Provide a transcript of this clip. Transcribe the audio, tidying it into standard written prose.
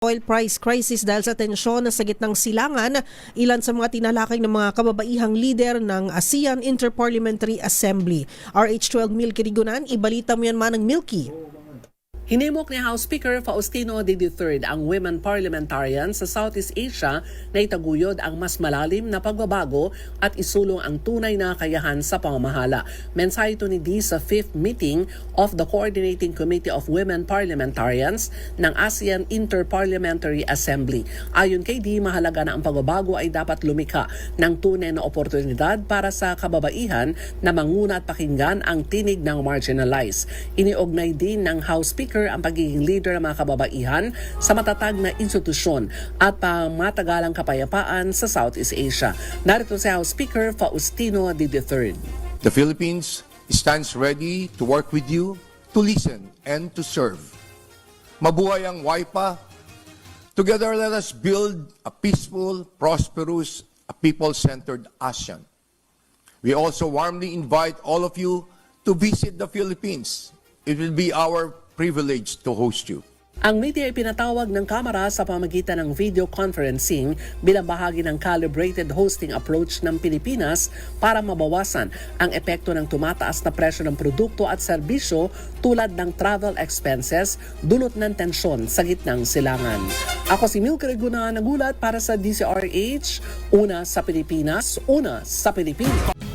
Oil price crisis dahil sa tensyon sa gitnang silangan, ilan sa mga tinalakay ng mga kababaihang lider ng ASEAN Interparliamentary Assembly. RH12 Milky Rigunan, ibalita mo yan manang Milky. Hinimok ni House Speaker Faustino D. III ang women parliamentarians sa Southeast Asia na itaguyod ang mas malalim na pagbabago at isulong ang tunay na kakayahan sa pamamahala. Mensahe ito ni D sa 5th meeting of the Coordinating Committee of Women Parliamentarians ng ASEAN Interparliamentary Assembly. Ayon kay D, mahalaga na ang pagbabago ay dapat lumikha ng tunay na oportunidad para sa kababaihan na manguna at pakinggan ang tinig ng marginalized. Iniugnay din ng House Speaker ang pagiging leader ng mga kababaihan sa matatag na institusyon at pangmatagalang kapayapaan sa Southeast Asia. Narito si House Speaker Faustino D. III. The Philippines stands ready to work with you, to listen, and to serve. Mabuhay ang WIPA. Together, let us build a peaceful, prosperous, a people-centered ASEAN. We also warmly invite all of you to visit the Philippines. It will be our privilege to host you. Ang media ay pinatawag ng Kamara sa pamamagitan ng video conferencing bilang bahagi ng calibrated hosting approach ng Pilipinas para mabawasan ang epekto ng tumataas na presyo ng produkto at serbisyo tulad ng travel expenses dulot ng tensyon sa gitnang silangan. Ako si Milky Rigunan, nagulat para sa DCRH, una sa Pilipinas, una sa Pilipinas.